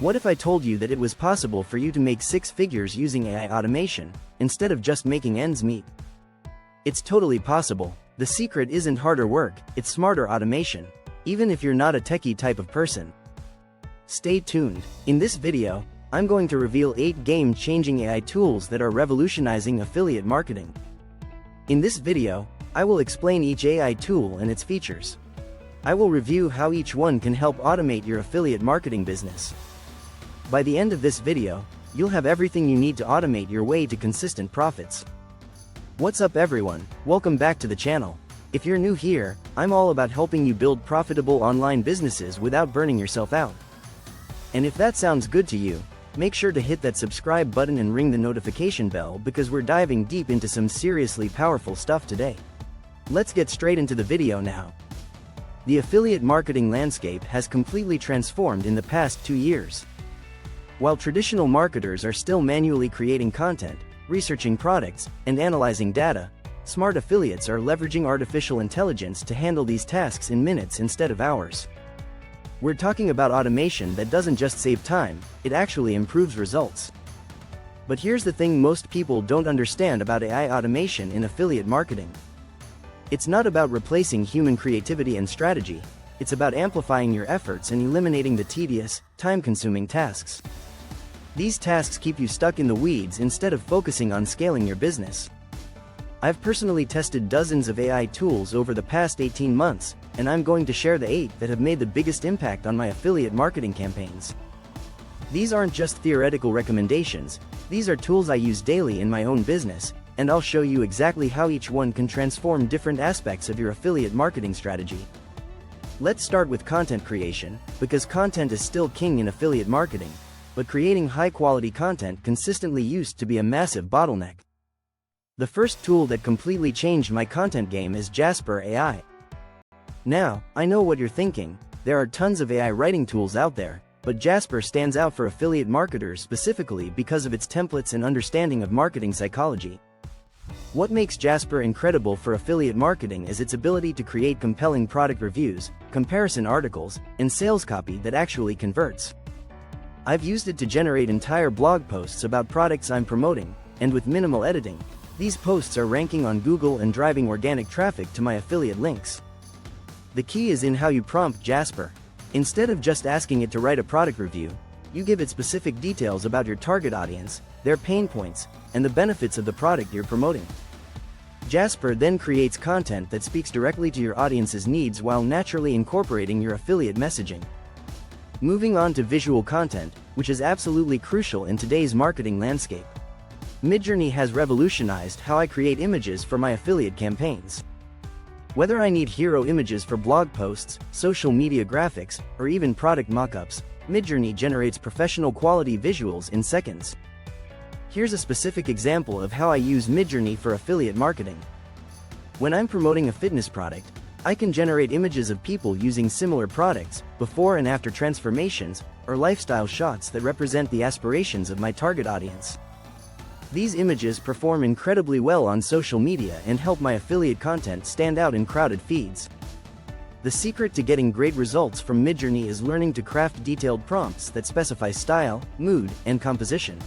What if I told you that it was possible for you to make six figures using AI automation, instead of just making ends meet? It's totally possible. The secret isn't harder work, it's smarter automation, even if you're not a techie type of person. Stay tuned. In this video, I'm going to reveal 8 game-changing AI tools that are revolutionizing affiliate marketing. In this video, I will explain each AI tool and its features. I will review how each one can help automate your affiliate marketing business. By the end of this video, you'll have everything you need to automate your way to consistent profits. What's up everyone, welcome back to the channel. If you're new here, I'm all about helping you build profitable online businesses without burning yourself out. And if that sounds good to you, make sure to hit that subscribe button and ring the notification bell because we're diving deep into some seriously powerful stuff today. Let's get straight into the video now. The affiliate marketing landscape has completely transformed in the past 2 years. While traditional marketers are still manually creating content, researching products, and analyzing data, smart affiliates are leveraging artificial intelligence to handle these tasks in minutes instead of hours. We're talking about automation that doesn't just save time, it actually improves results. But here's the thing most people don't understand about AI automation in affiliate marketing. It's not about replacing human creativity and strategy, it's about amplifying your efforts and eliminating the tedious, time-consuming tasks. These tasks keep you stuck in the weeds instead of focusing on scaling your business. I've personally tested dozens of AI tools over the past 18 months, and I'm going to share the 8 that have made the biggest impact on my affiliate marketing campaigns. These aren't just theoretical recommendations, these are tools I use daily in my own business, and I'll show you exactly how each one can transform different aspects of your affiliate marketing strategy. Let's start with content creation, because content is still king in affiliate marketing, but creating high-quality content consistently used to be a massive bottleneck. The first tool that completely changed my content game is Jasper AI. Now, I know what you're thinking, there are tons of AI writing tools out there, but Jasper stands out for affiliate marketers specifically because of its templates and understanding of marketing psychology. What makes Jasper incredible for affiliate marketing is its ability to create compelling product reviews, comparison articles, and sales copy that actually converts. I've used it to generate entire blog posts about products I'm promoting, and with minimal editing, these posts are ranking on Google and driving organic traffic to my affiliate links. The key is in how you prompt Jasper. Instead of just asking it to write a product review, you give it specific details about your target audience, their pain points, and the benefits of the product you're promoting. Jasper then creates content that speaks directly to your audience's needs while naturally incorporating your affiliate messaging. Moving on to visual content, which is absolutely crucial in today's marketing landscape. Midjourney has revolutionized how I create images for my affiliate campaigns. Whether I need hero images for blog posts, social media graphics, or even product mockups, Midjourney generates professional quality visuals in seconds. Here's a specific example of how I use Midjourney for affiliate marketing. When I'm promoting a fitness product, I can generate images of people using similar products, before and after transformations, or lifestyle shots that represent the aspirations of my target audience. These images perform incredibly well on social media and help my affiliate content stand out in crowded feeds. The secret to getting great results from Midjourney is learning to craft detailed prompts that specify style, mood, and composition.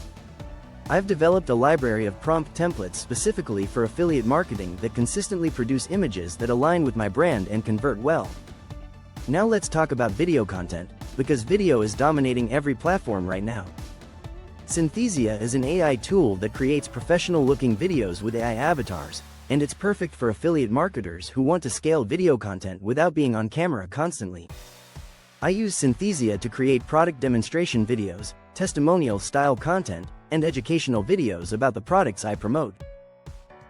I've developed a library of prompt templates specifically for affiliate marketing that consistently produce images that align with my brand and convert well. Now let's talk about video content, because video is dominating every platform right now. Synthesia is an AI tool that creates professional-looking videos with AI avatars, and it's perfect for affiliate marketers who want to scale video content without being on camera constantly. I use Synthesia to create product demonstration videos, testimonial-style content, and educational videos about the products I promote.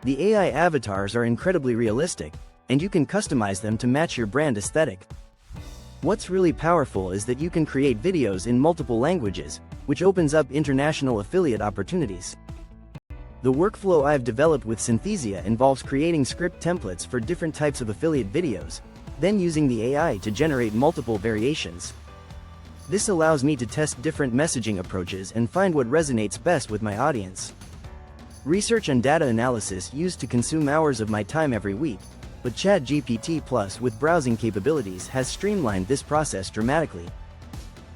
The AI avatars are incredibly realistic, and you can customize them to match your brand aesthetic. What's really powerful is that you can create videos in multiple languages, which opens up international affiliate opportunities. The workflow I've developed with Synthesia involves creating script templates for different types of affiliate videos, then using the AI to generate multiple variations. This allows me to test different messaging approaches and find what resonates best with my audience. Research and data analysis used to consume hours of my time every week, but ChatGPT Plus with browsing capabilities has streamlined this process dramatically.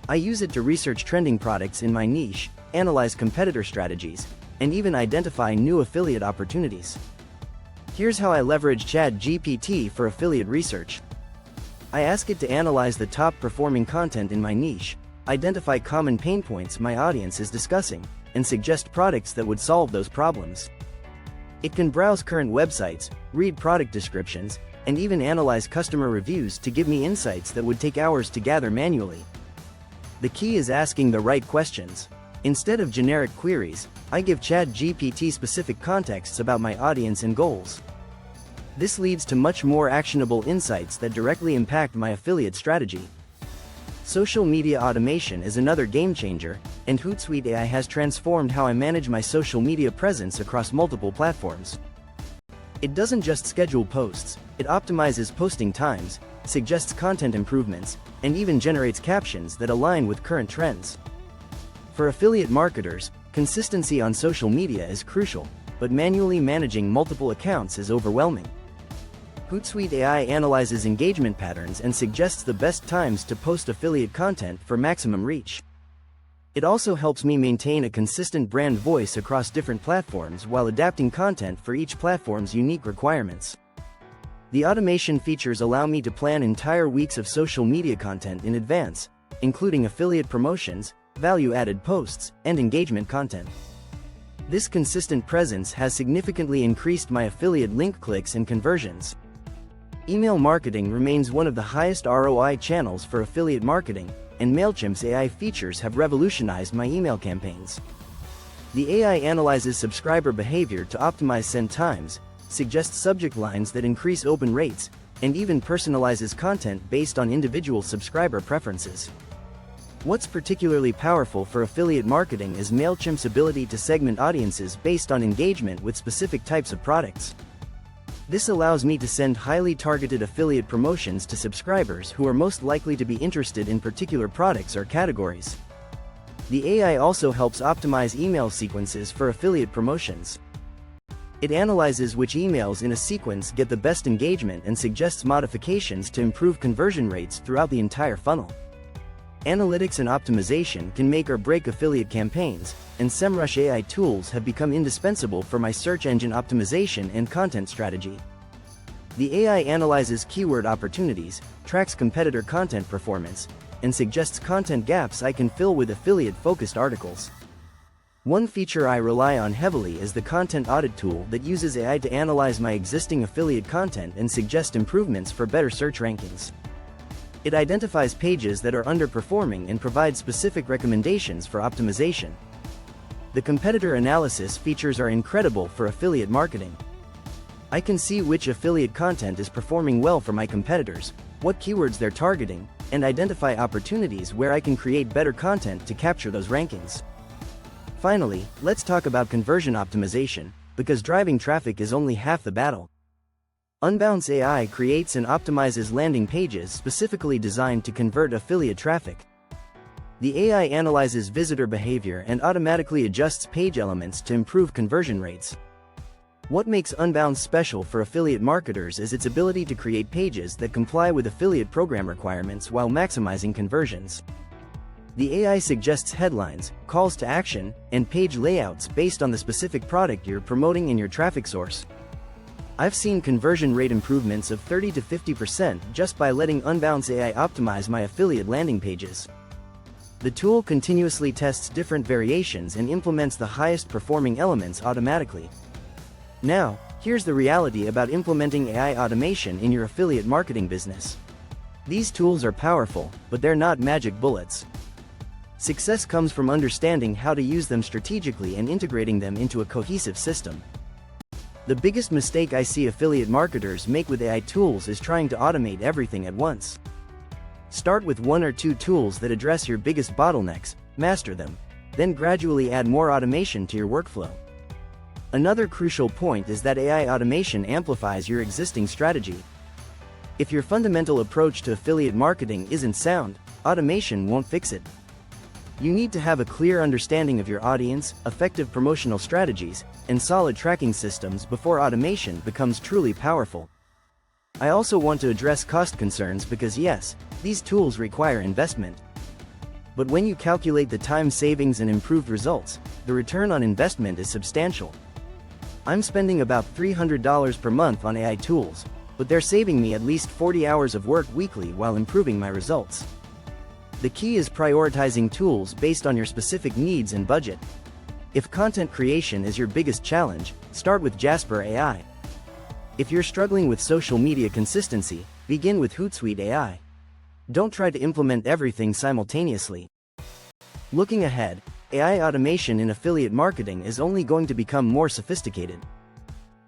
I use it to research trending products in my niche, analyze competitor strategies, and even identify new affiliate opportunities. Here's how I leverage ChatGPT for affiliate research. I ask it to analyze the top performing content in my niche, identify common pain points my audience is discussing, and suggest products that would solve those problems. It can browse current websites, read product descriptions, and even analyze customer reviews to give me insights that would take hours to gather manually. The key is asking the right questions. Instead of generic queries, I give ChatGPT specific contexts about my audience and goals. This leads to much more actionable insights that directly impact my affiliate strategy. Social media automation is another game changer, and Hootsuite AI has transformed how I manage my social media presence across multiple platforms. It doesn't just schedule posts, it optimizes posting times, suggests content improvements, and even generates captions that align with current trends. For affiliate marketers, consistency on social media is crucial, but manually managing multiple accounts is overwhelming. Hootsuite AI analyzes engagement patterns and suggests the best times to post affiliate content for maximum reach. It also helps me maintain a consistent brand voice across different platforms while adapting content for each platform's unique requirements. The automation features allow me to plan entire weeks of social media content in advance, including affiliate promotions, value-added posts, and engagement content. This consistent presence has significantly increased my affiliate link clicks and conversions. Email marketing remains one of the highest ROI channels for affiliate marketing, and MailChimp's AI features have revolutionized my email campaigns. The AI analyzes subscriber behavior to optimize send times, suggests subject lines that increase open rates, and even personalizes content based on individual subscriber preferences. What's particularly powerful for affiliate marketing is MailChimp's ability to segment audiences based on engagement with specific types of products. This allows me to send highly targeted affiliate promotions to subscribers who are most likely to be interested in particular products or categories. The AI also helps optimize email sequences for affiliate promotions. It analyzes which emails in a sequence get the best engagement and suggests modifications to improve conversion rates throughout the entire funnel. Analytics and optimization can make or break affiliate campaigns, and SEMrush AI tools have become indispensable for my search engine optimization and content strategy. The AI analyzes keyword opportunities, tracks competitor content performance, and suggests content gaps I can fill with affiliate-focused articles. One feature I rely on heavily is the content audit tool that uses AI to analyze my existing affiliate content and suggest improvements for better search rankings. It identifies pages that are underperforming and provides specific recommendations for optimization. The competitor analysis features are incredible for affiliate marketing. I can see which affiliate content is performing well for my competitors, what keywords they're targeting, and identify opportunities where I can create better content to capture those rankings. Finally, let's talk about conversion optimization, because driving traffic is only half the battle. Unbounce AI creates and optimizes landing pages specifically designed to convert affiliate traffic. The AI analyzes visitor behavior and automatically adjusts page elements to improve conversion rates. What makes Unbounce special for affiliate marketers is its ability to create pages that comply with affiliate program requirements while maximizing conversions. The AI suggests headlines, calls to action, and page layouts based on the specific product you're promoting in your traffic source. I've seen conversion rate improvements of 30 to 50% just by letting Unbounce AI optimize my affiliate landing pages. The tool continuously tests different variations and implements the highest performing elements automatically. Now, here's the reality about implementing AI automation in your affiliate marketing business. These tools are powerful, but they're not magic bullets. Success comes from understanding how to use them strategically and integrating them into a cohesive system. The biggest mistake I see affiliate marketers make with AI tools is trying to automate everything at once. Start with one or two tools that address your biggest bottlenecks, master them, then gradually add more automation to your workflow. Another crucial point is that AI automation amplifies your existing strategy. If your fundamental approach to affiliate marketing isn't sound, automation won't fix it. You need to have a clear understanding of your audience, effective promotional strategies, and solid tracking systems before automation becomes truly powerful. I also want to address cost concerns because yes, these tools require investment. But when you calculate the time savings and improved results, the return on investment is substantial. I'm spending about $300 per month on AI tools, but they're saving me at least 40 hours of work weekly while improving my results. The key is prioritizing tools based on your specific needs and budget. If content creation is your biggest challenge, start with Jasper AI. If you're struggling with social media consistency, begin with Hootsuite AI. Don't try to implement everything simultaneously. Looking ahead, AI automation in affiliate marketing is only going to become more sophisticated.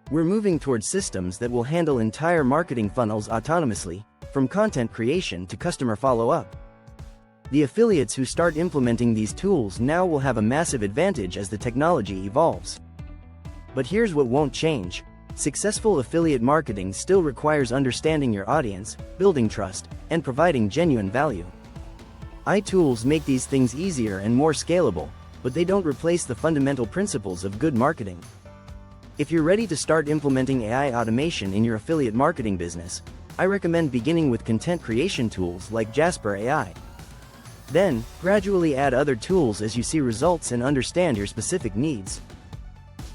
We're moving towards systems that will handle entire marketing funnels autonomously, from content creation to customer follow-up. The affiliates who start implementing these tools now will have a massive advantage as the technology evolves. But here's what won't change. Successful affiliate marketing still requires understanding your audience, building trust, and providing genuine value. AI tools make these things easier and more scalable, but they don't replace the fundamental principles of good marketing. If you're ready to start implementing AI automation in your affiliate marketing business, I recommend beginning with content creation tools like Jasper AI. Then, gradually add other tools as you see results and understand your specific needs.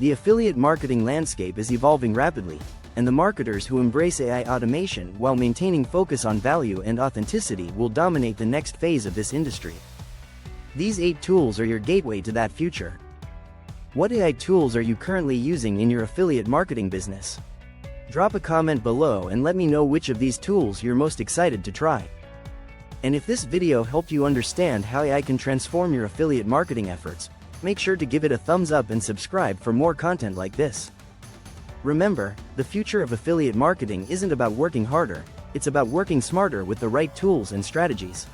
The affiliate marketing landscape is evolving rapidly, and the marketers who embrace AI automation while maintaining focus on value and authenticity will dominate the next phase of this industry. These 8 tools are your gateway to that future. What AI tools are you currently using in your affiliate marketing business? Drop a comment below and let me know which of these tools you're most excited to try. And if this video helped you understand how AI can transform your affiliate marketing efforts, make sure to give it a thumbs up and subscribe for more content like this. Remember, the future of affiliate marketing isn't about working harder, it's about working smarter with the right tools and strategies.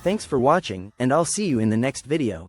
Thanks for watching, and I'll see you in the next video.